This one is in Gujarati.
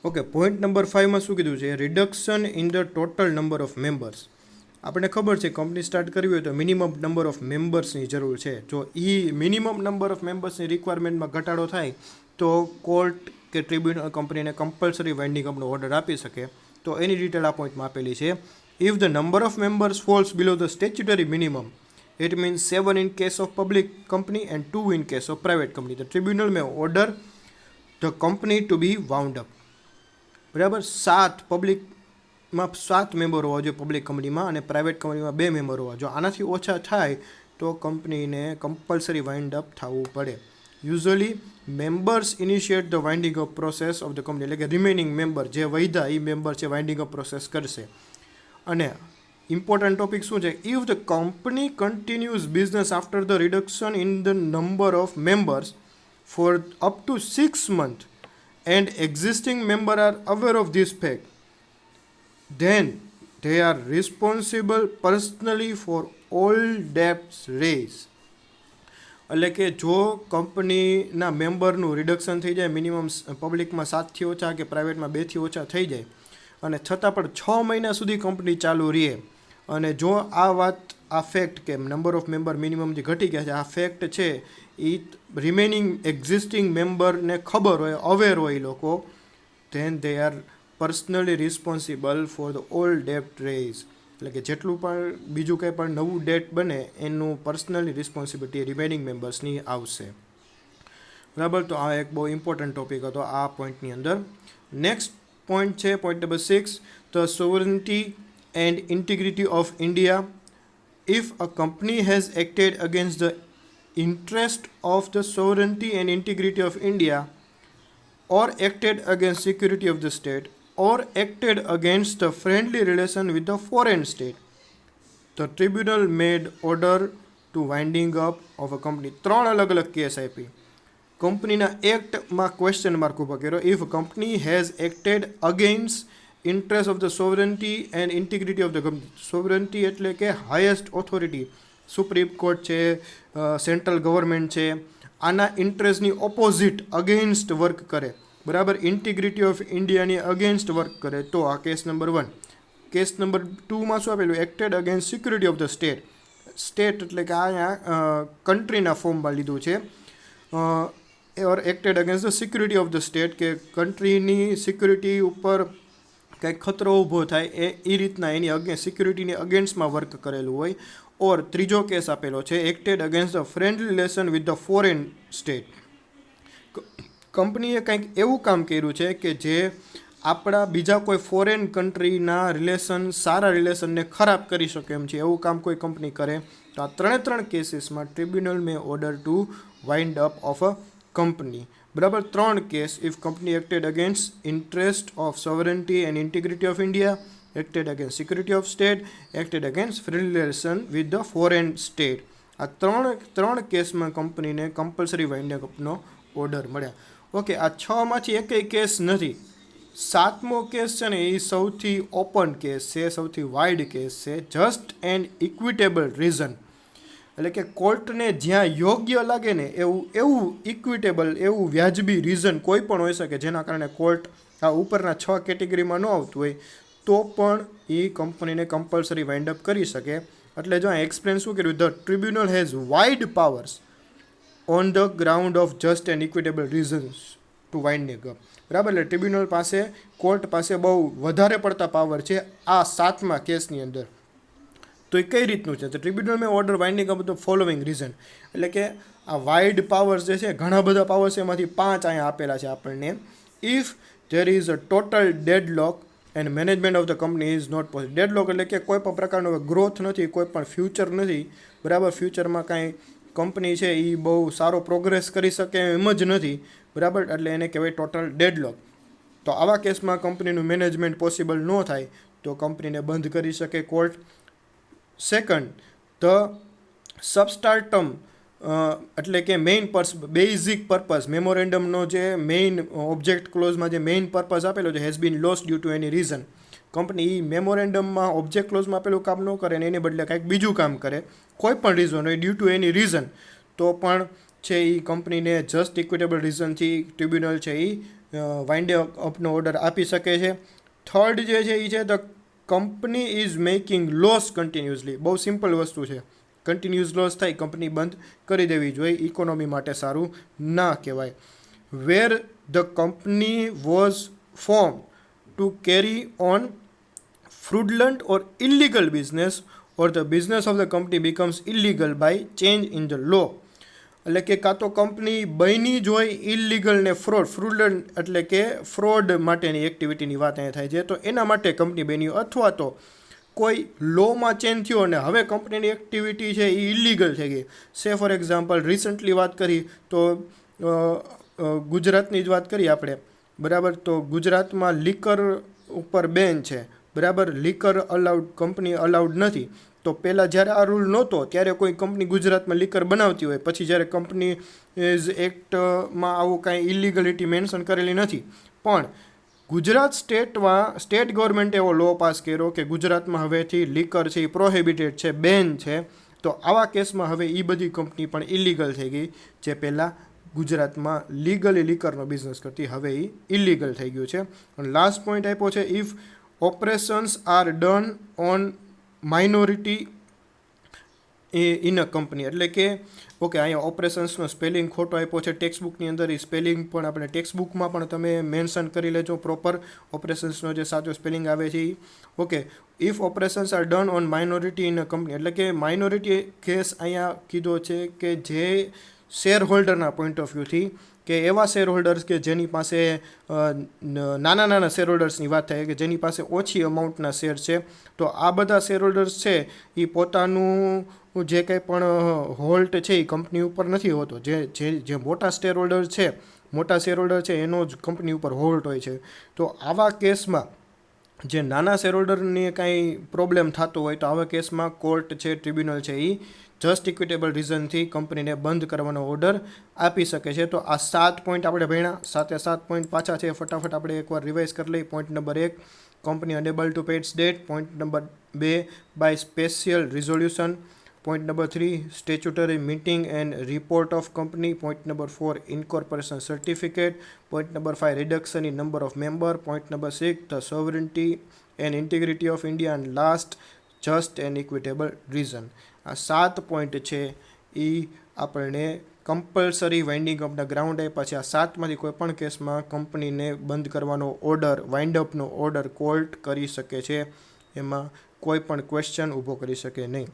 ઓકે, પોઈન્ટ નંબર 5માં શું કીધું છે? Reduction in the total number of members. આપણે ખબર છે કંપની સ્ટાર્ટ કરવી હોય તો મિનિમમ નંબર ઓફ મેમ્બર્સની જરૂર છે. જો એ મિનિમમ નંબર ઓફ મેમ્બર્સની રિક્વાયરમેન્ટમાં ઘટાડો થાય તો કોર્ટ કે ટ્રિબ્યુનલ કંપનીને કમ્પલસરી વાઇન્ડિંગ અપનો ઓર્ડર આપી શકે. તો એની ડિટેલ આ પોઈન્ટમાં આપેલી છે. If the number of members false below the statutory minimum, it means 7 in case of public company and 2 in case of private company. The tribunal may order the company to be wound up. બરાબર, 7 મેમ્બર હોવા જોઈએ પબ્લિક કંપનીમાં, અને પ્રાઇવેટ કંપનીમાં 2 મેમ્બર હોવા. જો આનાથી ઓછા થાય તો કંપનીને કમ્પલસરી વાઇન્ડ અપ થવું પડે. Usually members initiate the winding up process of the company, એટલે કે રિમેનિંગ મેમ્બર જે વૈધા એ મેમ્બર છે વાઇન્ડિંગ અપ પ્રોસેસ કરશે. અને ઇમ્પોર્ટન્ટ ટોપિક શું છે? If the company continues business after the reduction in the number of members for up to 6 months and existing members are aware of this fact, then they are responsible personally for all debts raised. એટલે કે જો કંપનીના મેમ્બરનું રિડક્શન થઈ જાય, મિનિમમ પબ્લિકમાં 7થી ઓછા કે પ્રાઇવેટમાં 2થી ઓછા થઈ જાય, અને છતાં પણ 6 મહિના સુધી કંપની ચાલુ રહે, અને જો આ વાત, આ ફેક્ટ કે નંબર ઓફ મેમ્બર મિનિમમથી ઘટી ગયા છે, આ ફેક્ટ છે એ રિમેનિંગ એક્ઝિસ્ટિંગ મેમ્બરને ખબર હોય, અવેર હોય એ લોકો, then they are personally responsible for the all debt raise. એટલે કે જેટલું પણ બીજું કંઈ પણ નવું ડેટ બને એનું પર્સનલી રિસ્પોન્સિબિલિટી રિમેનિંગ મેમ્બર્સની આવશે. બરાબર, તો આ એક બહુ ઇમ્પોર્ટન્ટ ટોપિક હતો આ પોઈન્ટની અંદર. નેક્સ્ટ પોઈન્ટ છે point number 6, the sovereignty and integrity of India. If a company has acted against the interest of the sovereignty and integrity of India, or acted against security of the state, or acted against the friendly relation with the foreign state, the tribunal made order to winding up of a company. 3 અલગ અલગ કેસ આપી. કંપનીના એક્ટમાં ક્વેશ્ચન માર્ક ઉભો કર્યો. If company has acted against interest of the sovereignty and integrity of the company. Sovereignty એટલે કે હાઈએસ્ટ ઓથોરિટી, સુપ્રીમ કોર્ટ છે, સેન્ટ્રલ ગવર્મેન્ટ છે, આના ઇન્ટરેસ્ટની ઓપોઝિટ અગેન્સ્ટ વર્ક કરે. બરાબર, ઇન્ટિગ્રિટી ઓફ ઇન્ડિયાની અગેન્સ્ટ વર્ક કરે તો આ કેસ નંબર 1. કેસ નંબર 2માં શું આપેલું? Acted against security of the state. State એટલે કે અહીંયા કન્ટ્રીના ફોર્મમાં લીધું છે. Or acted against the security of the state, કે કન્ટ્રીની સિક્યુરિટી ઉપર કંઈક ખતરો ઊભો થાય એ રીતના એની સિક્યુરિટીની અગેન્સ્ટમાં વર્ક કરેલું હોય. ઓર ત્રીજો કેસ આપેલો છે acted against the friendly relation with the foreign state. કંપનીએ કંઈક એવું કામ કર્યું છે કે જે આપણા બીજા કોઈ ફોરેન કન્ટ્રીના રિલેશન, સારા રિલેશનને ખરાબ કરી શકે એમ છે, એવું કામ કોઈ કંપની કરે તો આ 3 કેસીસમાં tribunal may order to wind up of a company. બરાબર, 3 case. If company acted against interest of sovereignty and integrity of India, acted against security of state, acted against friendly relation with the foreign state. આ 3 કેસમાં કંપનીને કમ્પલસરી વાઇન્ડિંગ અપનો ઓર્ડર મળ્યા. ઓકે, આ 6માંથી એકેય કેસ નથી. 7મો કેસ છે ને એ સૌથી ઓપન કેસ છે, સૌથી વાઇડ કેસ છે. જસ્ટ એન્ડ ઇક્વિટેબલ રીઝન, એટલે કે કોર્ટને જ્યાં યોગ્ય લાગે ને એવું ઇક્વિટેબલ, એવું વ્યાજબી રીઝન કોઈ પણ હોઈ શકે, જેના કારણે કોર્ટ આ ઉપરના 6 કેટેગરીમાં ન આવતું હોય તો પણ એ કંપનીને કમ્પલસરી વાઇન્ડ અપ કરી શકે. એટલે જો આ એક્સપ્લેન શું કર્યું? The tribunal has wide powers on the ground of just and equitable reasons to winding up. બરાબર, એટલે ટ્રિબ્યુનલ પાસે, કોર્ટ પાસે બહુ વધારે પડતા પાવર છે આ 7મા કેસની અંદર. તો એ કઈ રીતનું છે? તો ટ્રિબ્યુનલ મેં order winding up the following reason, એટલે કે આ વાઇડ પાવર્સ જે છે, ઘણા બધા પાવર્સ છે, એમાંથી 5 અહીંયા આપેલા છે આપણને. If there is a total deadlock and management of the company is not possible. Deadlock એટલે કે કોઈ પણ પ્રકારનો ગ્રોથ નથી, કોઈ પણ ફ્યુચર નથી. બરાબર, ફ્યુચરમાં કાંઈ કંપની છે એ બહુ સારો પ્રોગ્રેસ કરી શકે એમ જ નથી. બરાબર, એટલે એને કહેવાય ટોટલ ડેડલોક. તો આવા કેસમાં કંપનીનું મેનેજમેન્ટ પોસિબલ ન થાય તો કંપનીને બંધ કરી શકે કોર્ટ. સેકન્ડ, ધ સબસ્ટાર્ટમ, એટલે કે મેઇન બેઝિક પર્પઝ, મેમોરેન્ડમનો જે મેઇન ઓબ્જેક્ટ ક્લોઝમાં જે મેઇન પર્પઝ આપેલો છે, has been lost due to any reason. Company એ મેમોરેન્ડમમાં ઓબ્જેક્ટ ક્લોઝમાં આપેલું કામ ન કરે ને એને બદલે કંઈક બીજું કામ કરે, કોઈ પણ રીઝન હોય, ડ્યુ ટુ એની રીઝન, તો પણ છે એ કંપનીને જસ્ટ ઇક્વિટેબલ રીઝનથી ટ્રિબ્યુનલ છે એ વાઇન્ડ અપનો ઓર્ડર આપી શકે છે. થર્ડ જે છે એ છે the company is making loss continuously. બહુ સિમ્પલ વસ્તુ છે. કન્ટિન્યુઅસ લોસ થાય, કંપની બંધ કરી દેવી જોઈએ. ઇકોનોમી માટે સારું ના કહેવાય. Where the company was form to carry on fraudulent or illegal business or the business of the company becomes illegal by change in the law. એટલે કે કાં તો કંપની બની જ હોય ઇલીગલ ને ફ્રોડલન્ટ એટલે કે ફ્રોડ માટેની એક્ટિવિટીની વાત અહીંયા થાય છે, તો એના માટે કંપની બની, અથવા તો કોઈ લોમાં ચેન્જ થયો અને હવે કંપનીની એક્ટિવિટી છે એ ઇલીગલ થઈ ગઈ. સે ફોર એક્ઝામ્પલ રિસન્ટલી વાત કરી તો ગુજરાતની જ વાત કરીએ આપણે, બરાબર. તો ગુજરાતમાં લીકર ઉપર બેન છે, બરાબર. લીકર અલાઉડ, કંપની અલાઉડ નથી. તો પહેલાં જ્યારે આ રૂલ નહોતો ત્યારે કોઈ કંપની ગુજરાતમાં લીકર બનાવતી હોય, પછી જ્યારે કંપની એક્ટમાં આવું કાંઈ ઇલીગલિટી મેન્શન કરેલી નથી, પણ ગુજરાત સ્ટેટ ગવર્મેન્ટે એવો લો પાસ કર્યો કે ગુજરાતમાં હવેથી લીકર છે એ પ્રોહિબિટેડ છે, બેન છે. તો આવા કેસમાં હવે એ બધી કંપની પણ ઇલીગલ થઈ ગઈ, જે પહેલાં ગુજરાતમાં લીગલી લીકરનો બિઝનેસ કરતી, હવે એ ઇલીગલ થઈ ગયું છે. અને લાસ્ટ પોઈન્ટ આપ્યો છે, if operations are done on minority in a company. એટલે કે ઓકે, અહીંયા ઓપરેશન્સનો સ્પેલિંગ ખોટો આપ્યો છે ટેક્સ્ટબુકની અંદર. એ સ્પેલિંગ પણ આપણે ટેક્સ્ટબુકમાં પણ તમે મેન્શન કરી લેજો પ્રોપર ઓપરેશન્સનો જે સાચો સ્પેલિંગ આવે છે એ. Okay, if operations are done on minority in a company, એટલે કે માઇનોરિટી કેસ અહીંયા કીધો છે કે જે શેર હોલ્ડરના પોઈન્ટ ઓફ વ્યૂથી, કે એવા શેર હોલ્ડર્સ કે જેની પાસે નાના શેર હોલ્ડર્સની વાત થાય કે જેની પાસે ઓછી અમાઉન્ટના શેર છે, તો આ બધા શેર હોલ્ડર્સ છે એ પોતાનું જે કંઈ પણ હોલ્ટ છે એ કંપની ઉપર નથી હોતો. જે મોટા શેર હોલ્ડર છે એનો જ કંપની ઉપર હોલ્ટ હોય છે. તો આવા કેસમાં જે નાના શેર હોલ્ડરને કાંઈ પ્રોબ્લેમ થતો હોય તો આવા કેસમાં કોર્ટ છે, ટ્રિબ્યુનલ છે, એ જસ્ટ ઇક્વિટેબલ રીઝનથી કંપનીને બંધ કરવાનો ઓર્ડર આપી શકે છે. તો આ 7 પોઈન્ટ આપણે ભણ્યા. 7 પોઈન્ટ પાછા છે, ફટાફટ આપણે એકવાર રિવાઇઝ કરી લઈએ. Point number 1, company unable to pay its debt. Point number 2, by special resolution. Point number 3, statutory meeting and report of company. Point number 4, incorporation certificate. Point number 5, reduction in number of member. Point number 6, the sovereignty and integrity of India. And last, just and equitable reason. આ 7 પોઈન્ટ છે એ આપણને કમ્પલસરી વાઇન્ડિંગ અપના ગ્રાઉન્ડ આપ્યા છે. આ 7માંથી કોઈ પણ કેસમાં કંપનીને બંધ કરવાનો ઓર્ડર, વાઇન્ડ અપનો ઓર્ડર કોર્ટ કરી શકે છે. એમાં કોઈ પણ ક્વેશ્ચન ઊભો કરી શકે નહીં.